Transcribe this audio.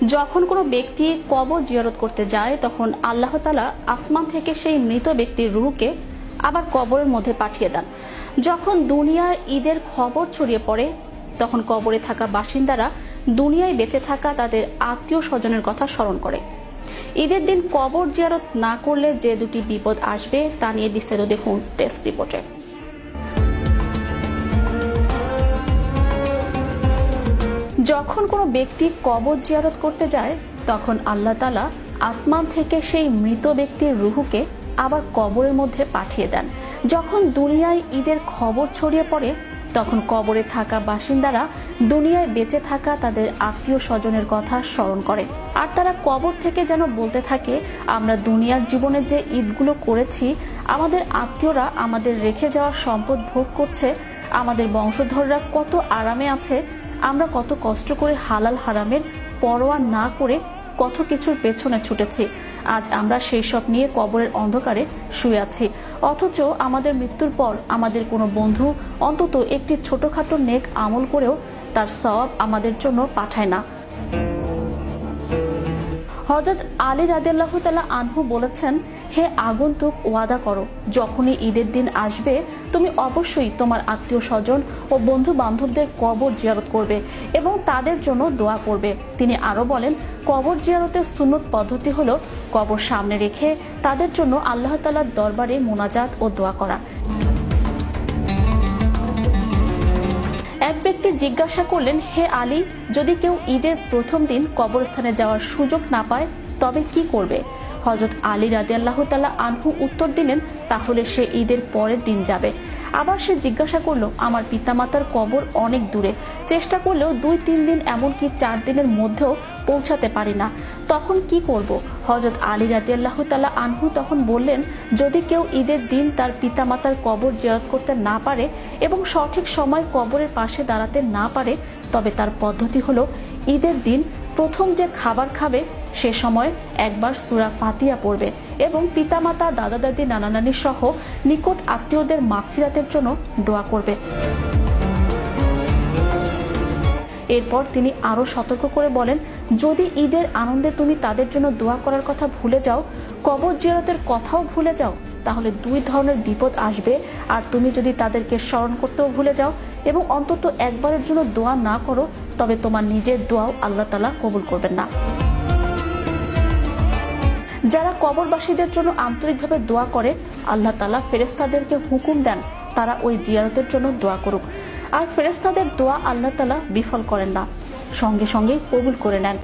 যখন কোনো ব্যক্তি কবর জিয়ারত করতে যায় তখন আল্লাহ তাআলা আসমান থেকে সেই মৃত ব্যক্তির রূহকে আবার কবরের মধ্যে পাঠিয়ে দেন। যখন দুনিয়ার ঈদের খবর ছড়িয়ে পড়ে তখন কবরে থাকা বাসিন্দারা দুনিয়ায় বেঁচে থাকা তাদের আত্মীয় স্বজনের কথা স্মরণ করে। ঈদের দিন কবর জিয়ারত না করলে যে দুটি বিপদ আসবে তা নিয়ে বিস্তারিত দেখুন ডেস্ক রিপোর্টে। যখন কোনো ব্যক্তি কবর জিয়ারত করতে যায় তখন আল্লাহ তাআলা আসমান থেকে সেই মৃত ব্যক্তির রূহকে আবার কবরের মধ্যে পাঠিয়ে দেন। যখন দুনিয়ায় ঈদের খবর ছড়িয়ে পড়ে তখন কবরে থাকা বাসিন্দারা দুনিয়ায় বেঁচে থাকা তাদের আত্মীয় স্বজনের কথা স্মরণ করে, আর তারা কবর থেকে যেন বলতে থাকে, আমরা দুনিয়ার জীবনে যে ঈদগুলো করেছি, আমাদের আত্মীয়রা আমাদের রেখে যাওয়া সম্পদ ভোগ করছে, আমাদের বংশধররা কত আরামে আছে, আমরা কত কষ্ট করে হালাল হারামের পরোয়া না করে কত কিছুর পেছনে ছুটেছি, আজ আমরা সেই সব নিয়ে কবরের অন্ধকারে শুয়ে আছি। অথচ আমাদের মৃত্যুর পর আমাদের কোনো বন্ধু অন্তত একটি ছোটখাটো নেক আমল করেও তার সওয়াব আমাদের জন্য পাঠায় না। হযরত আলী রাদিয়াল্লাহু তাআলা আনহু বলেছেন, হে আগন্তুক, ওয়াদা করো যখনই ঈদের দিন আসবে তুমি অবশ্যই তোমার আত্মীয় স্বজন ও বন্ধু বান্ধবদের কবর জিয়ারত করবে এবং তাদের জন্য দোয়া করবে। তিনি আরো বলেন, কবর জিয়ারতের সুন্নত পদ্ধতি হলো কবর সামনে রেখে তাদের জন্য আল্লাহ তাআলার দরবারে মোনাজাত ও দোয়া করা। এক ব্যক্তি জিজ্ঞাসা করলেন, হে আলী, যদি কেউ ঈদের প্রথম দিন কবরস্থানে যাওয়ার সুযোগ না পায় তবে কি করবে? হযরত আলী রাদিয়াল্লাহু তাআলা আনহু উত্তর দিলেন, তাহলে সে ঈদের পরের দিন যাবে। আবার সে জিজ্ঞাসা করলো, আমার পিতামাতার কবর অনেক দূরে, চেষ্টা করলেও 2-3 দিন এমনকি 4 দিনের মধ্যেও পৌঁছাতে পারি না, তখন কি করব? হযরত আলী রাদিয়াল্লাহু তাআলা আনহু তখন বললেন, যদি কেউ ঈদের দিন তার পিতামাতার কবর জিয়ারত করতে না পারে এবং সঠিক সময় কবরের পাশে দাঁড়াতে না পারে তবে তার পদ্ধতি হলো ঈদের দিন প্রথম যে খাবার খাবে সে সময় একবার সূরা ফাতিহা পড়বে এবং পিতামাতা, দাদা দাদি, নানা নানি সহ নিকট আত্মীয়দের মাগফিরাতের জন্য দোয়া করবে। এরপর তিনি আরো সতর্ক করে বলেন, যদি ঈদের আনন্দে তুমি তাদের জন্য দোয়া করার কথা ভুলে যাও, কবর জিয়ারতের কথাও ভুলে যাও, তাহলে 2 ধরনের বিপদ আসবে। আর তুমি যদি তাদেরকে স্মরণ করতেও ভুলে যাও এবং অন্তত একবারের জন্য দোয়া না করো তবে তোমার নিজের দোয়াও আল্লাহ তাআলা কবুল করবেন না। যারা কবরবাসীদের জন্য আন্তরিকভাবে দোয়া করে আল্লাহ তাআলা ফেরেশতাদেরকে হুকুম দেন তারা ওই জিয়ারতের জন্য দোয়া করুক, আর ফেরেশতাদের দোয়া আল্লাহ তাআলা বিফল করেন না, সঙ্গে সঙ্গে কবুল করে নেন।